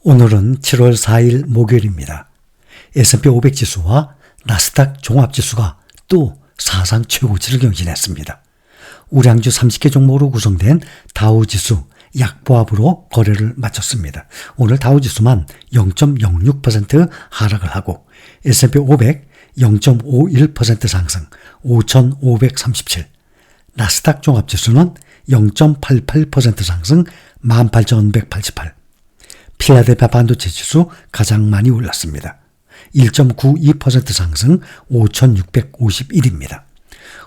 오늘은 7월 4일 목요일입니다. S&P 500 지수와 나스닥 종합지수가 또 사상 최고치를 경신했습니다. 우량주 30개 종목으로 구성된 다우지수 약보합으로 거래를 마쳤습니다. 오늘 다우지수만 0.06% 하락을 하고 S&P 500 0.51% 상승 5,537, 나스닥 종합지수는 0.88% 상승 18,188, 필라델피아 반도체 지수 가장 많이 올랐습니다. 1.92% 상승 5,651입니다.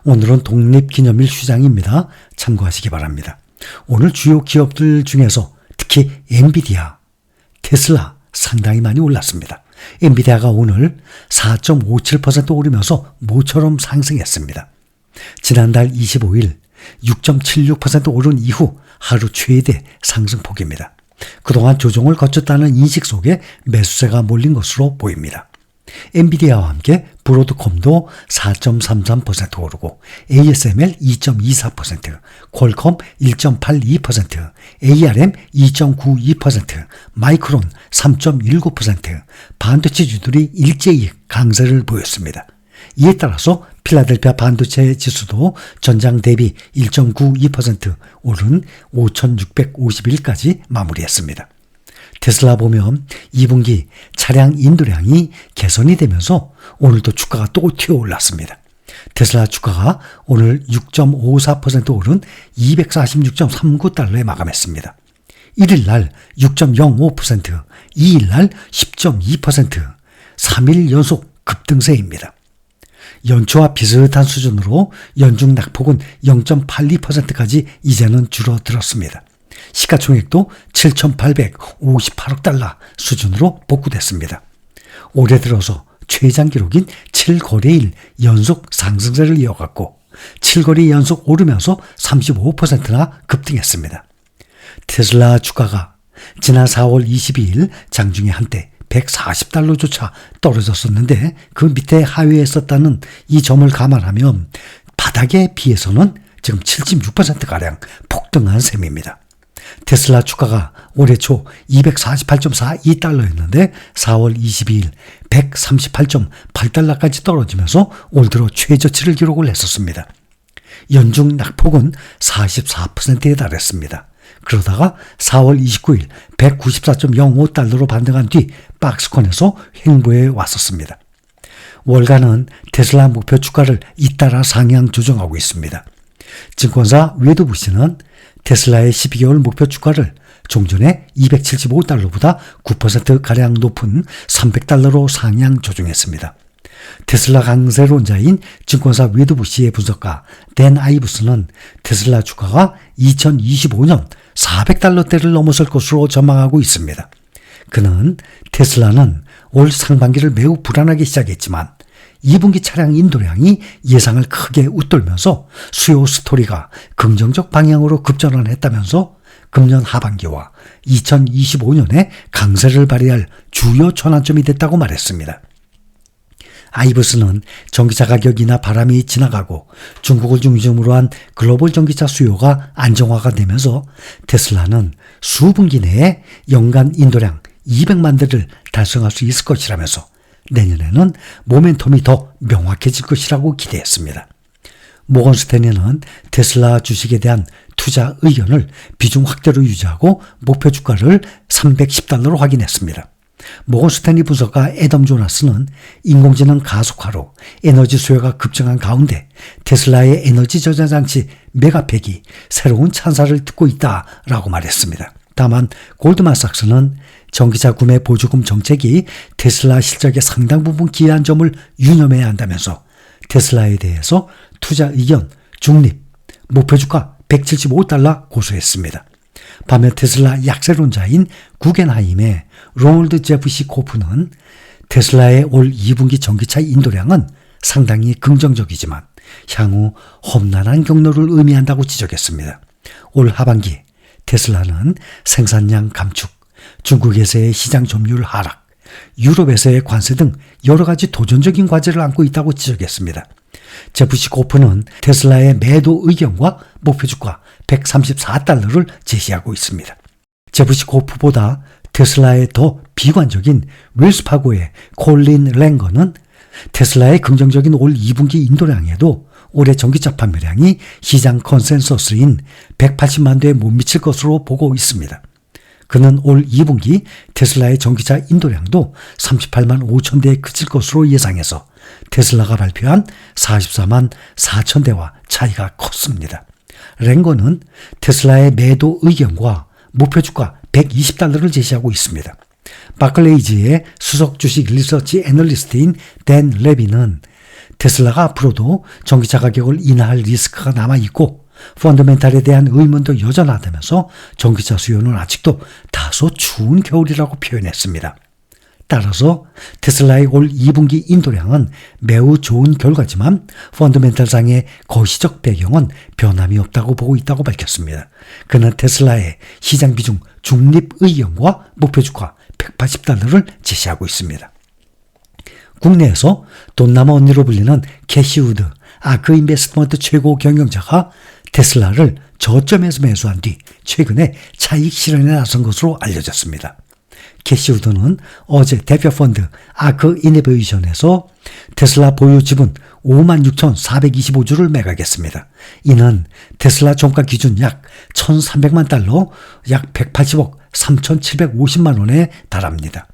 오늘은 독립기념일 휴장입니다. 참고하시기 바랍니다. 오늘 주요 기업들 중에서 특히 엔비디아, 테슬라 상당히 많이 올랐습니다. 엔비디아가 오늘 4.57% 오르면서 모처럼 상승했습니다. 지난달 25일 6.76% 오른 이후 하루 최대 상승폭입니다. 그동안 조정을 거쳤다는 인식 속에 매수세가 몰린 것으로 보입니다. 엔비디아와 함께 브로드콤도 4.33% 오르고 ASML 2.24%, 퀄컴 1.82%, ARM 2.92%, 마이크론 3.19%, 반도체주들이 일제히 강세를 보였습니다. 이에 따라서 필라델피아 반도체 지수도 전장 대비 1.92% 오른 5,651까지 마무리했습니다. 테슬라 보면 2분기 차량 인도량이 개선이 되면서 오늘도 주가가 또 튀어올랐습니다. 테슬라 주가가 오늘 6.54% 오른 246.39달러에 마감했습니다. 1일날 6.05%, 2일날 10.2%, 3일 연속 급등세입니다. 연초와 비슷한 수준으로 연중 낙폭은 0.82%까지 이제는 줄어들었습니다. 시가총액도 7,858억 달러 수준으로 복구됐습니다. 올해 들어서 최장 기록인 7거래일 연속 상승세를 이어갔고 7거래 연속 오르면서 35%나 급등했습니다. 테슬라 주가가 지난 4월 22일 장중에 한때 140달러조차 떨어졌었는데 그 밑에 하회에 있었다는 이 점을 감안하면 바닥에 비해서는 지금 76%가량 폭등한 셈입니다. 테슬라 주가가 올해 초 248.42달러였는데 4월 22일 138.8달러까지 떨어지면서 올 들어 최저치를 기록을 했었습니다. 연중 낙폭은 44%에 달했습니다. 그러다가 4월 29일 194.05달러로 반등한 뒤 박스권에서 횡보해 왔었습니다. 월가는 테슬라 목표 주가를 잇따라 상향 조정하고 있습니다. 증권사 웨드부시는 테슬라의 12개월 목표 주가를 종전에 275달러보다 9%가량 높은 300달러로 상향 조정했습니다. 테슬라 강세론자인 증권사 웨드부시의 분석가 댄 아이브스는 테슬라 주가가 2025년 400달러대를 넘어설 것으로 전망하고 있습니다. 그는 테슬라는 올 상반기를 매우 불안하게 시작했지만 2분기 차량 인도량이 예상을 크게 웃돌면서 수요 스토리가 긍정적 방향으로 급전환했다면서 금년 하반기와 2025년에 강세를 발휘할 주요 전환점이 됐다고 말했습니다. 아이브스는 전기차 가격이나 바람이 지나가고 중국을 중심으로 한 글로벌 전기차 수요가 안정화가 되면서 테슬라는 수분기 내에 연간 인도량 200만 대를 달성할 수 있을 것이라면서 내년에는 모멘텀이 더 명확해질 것이라고 기대했습니다. 모건스탠리는 테슬라 주식에 대한 투자 의견을 비중 확대로 유지하고 목표 주가를 310달러로 확인했습니다. 모건스탠리 분석가 애덤 조나스는 인공지능 가속화로 에너지 수요가 급증한 가운데 테슬라의 에너지 저장 장치 메가팩이 새로운 찬사를 듣고 있다라고 말했습니다. 다만 골드만삭스는 전기차 구매 보조금 정책이 테슬라 실적에 상당 부분 기여한 점을 유념해야 한다면서 테슬라에 대해서 투자 의견 중립, 목표 주가 175달러 고수했습니다. 반면 테슬라 약세론자인 구겐하임의 로널드 제프시 코프는 테슬라의 올 2분기 전기차 인도량은 상당히 긍정적이지만 향후 험난한 경로를 의미한다고 지적했습니다. 올 하반기 테슬라는 생산량 감축, 중국에서의 시장 점유율 하락, 유럽에서의 관세 등 여러 가지 도전적인 과제를 안고 있다고 지적했습니다. 제프시 코프는 테슬라의 매도 의견과 목표 주가 134달러를 제시하고 있습니다. 제프시 코프보다 테슬라의 더 비관적인 웰스파고의 콜린 랭거는 테슬라의 긍정적인 올 2분기 인도량에도 올해 전기차 판매량이 시장 컨센서스인 180만 대에 못 미칠 것으로 보고 있습니다. 그는 올 2분기 테슬라의 전기차 인도량도 38만 5천 대에 그칠 것으로 예상해서 테슬라가 발표한 44만 4천 대와 차이가 컸습니다. 랭거는 테슬라의 매도 의견과 목표 주가 $120를 제시하고 있습니다. 바클레이즈의 수석 주식 리서치 애널리스트인 댄 레비는 테슬라가 앞으로도 전기차 가격을 인하할 리스크가 남아있고 펀더멘탈에 대한 의문도 여전하다면서 전기차 수요는 아직도 다소 추운 겨울이라고 표현했습니다. 따라서 테슬라의 올 2분기 인도량은 매우 좋은 결과지만 펀더멘탈상의 거시적 배경은 변함이 없다고 보고 있다고 밝혔습니다. 그는 테슬라의 시장 비중 중립 의견과 목표 주가 $180를 제시하고 있습니다. 국내에서 돈나무 언니로 불리는 캐시우드 아크 인베스트먼트 최고 경영자가 테슬라를 저점에서 매수한 뒤 최근에 차익 실현에 나선 것으로 알려졌습니다. 캐시우드는 어제 대표 펀드 아크 이노베이션에서 테슬라 보유 지분 56,425주를 매각했습니다. 이는 테슬라 종가 기준 약 1,300만 달러, 약 180억 3,750만 원에 달합니다.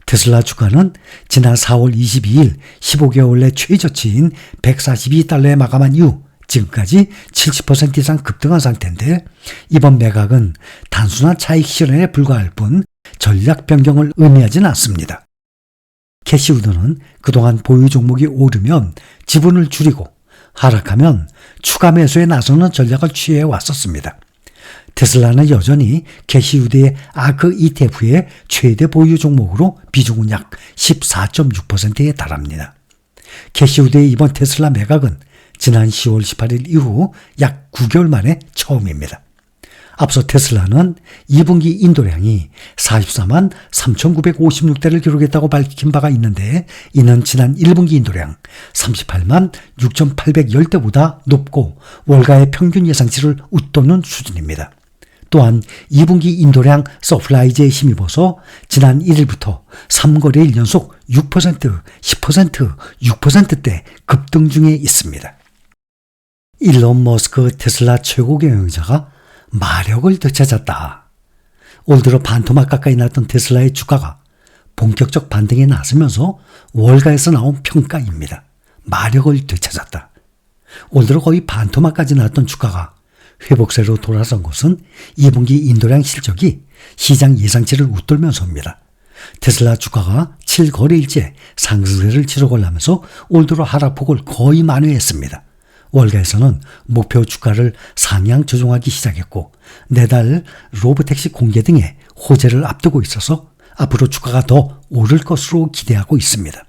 테슬라 주가는 지난 4월 22일 15개월 내 최저치인 142달러에 마감한 이후 지금까지 70% 이상 급등한 상태인데 이번 매각은 단순한 차익 실현에 불과할 뿐 전략 변경을 의미하지는 않습니다. 캐시우드는 그동안 보유 종목이 오르면 지분을 줄이고 하락하면 추가 매수에 나서는 전략을 취해 왔었습니다. 테슬라는 여전히 캐시우드의 아크 ETF의 최대 보유 종목으로 비중은 약 14.6%에 달합니다. 캐시우드의 이번 테슬라 매각은 지난 10월 18일 이후 약 9개월 만에 처음입니다. 앞서 테슬라는 2분기 인도량이 44만 3,956대를 기록했다고 밝힌 바가 있는데 이는 지난 1분기 인도량 38만 6,810대보다 높고 월가의 평균 예상치를 웃도는 수준입니다. 또한 2분기 인도량 서플라이즈에 힘입어서 지난 1일부터 3거래일 연속 6%, 10%, 6%대 급등 중에 있습니다. 일론 머스크 테슬라 최고 경영자가 마력을 되찾았다. 올 들어 반토막 가까이 났던 테슬라의 주가가 본격적 반등에 나서면서 월가에서 나온 평가입니다. 마력을 되찾았다. 올 들어 거의 반토막까지 났던 주가가 회복세로 돌아선 것은 2분기 인도량 실적이 시장 예상치를 웃돌면서입니다. 테슬라 주가가 7거래일째 상승세를 치러가면서 올 들어 하락폭을 거의 만회했습니다. 월가에서는 목표 주가를 상향 조정하기 시작했고 내달 로보택시 공개 등의 호재를 앞두고 있어서 앞으로 주가가 더 오를 것으로 기대하고 있습니다.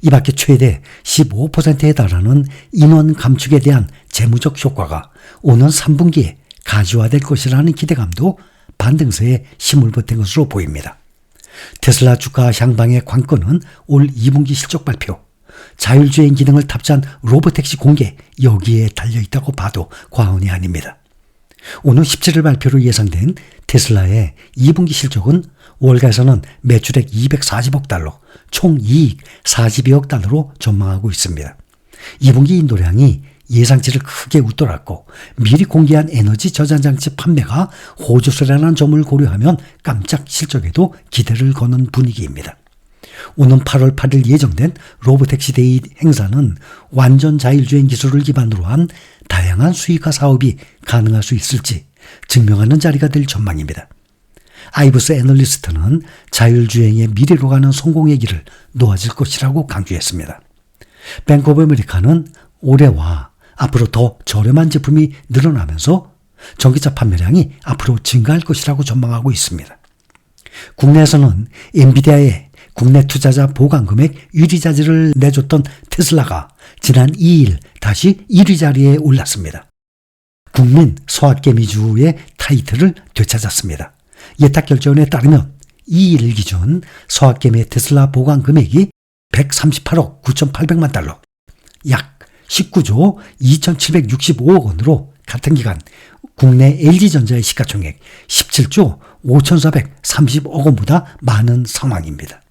이 밖에 최대 15%에 달하는 인원 감축에 대한 재무적 효과가 오는 3분기에 가시화될 것이라는 기대감도 반등세에 힘을 보탠 것으로 보입니다. 테슬라 주가 향방의 관건은 올 2분기 실적 발표, 자율주행 기능을 탑재한 로보택시 공개 여기에 달려있다고 봐도 과언이 아닙니다. 오는 17일 발표로 예상된 테슬라의 2분기 실적은 월가에서는 매출액 240억 달러, 총 이익 42억 달러로 전망하고 있습니다. 2분기 인도량이 예상치를 크게 웃돌았고 미리 공개한 에너지 저장장치 판매가 호조세라는 점을 고려하면 깜짝 실적에도 기대를 거는 분위기입니다. 오는 8월 8일 예정된 로보택시 데이 행사는 완전 자율주행 기술을 기반으로 한 다양한 수익화 사업이 가능할 수 있을지 증명하는 자리가 될 전망입니다. 아이브스 애널리스트는 자율주행의 미래로 가는 성공의 길을 놓아질 것이라고 강조했습니다. 뱅크 오브 아메리카는 올해와 앞으로 더 저렴한 제품이 늘어나면서 전기차 판매량이 앞으로 증가할 것이라고 전망하고 있습니다. 국내에서는 엔비디아의 국내 투자자 보강 금액 1위 자질을 내줬던 테슬라가 지난 2일 다시 1위 자리에 올랐습니다. 국민 서학개미주의 타이틀을 되찾았습니다. 예탁결제원에 따르면 2일 기준 서학개미의 테슬라 보강 금액이 138억 9,800만 달러, 약 19조 2,765억 원으로 같은 기간 국내 LG전자의 시가총액 17조 5,430억 원보다 많은 상황입니다.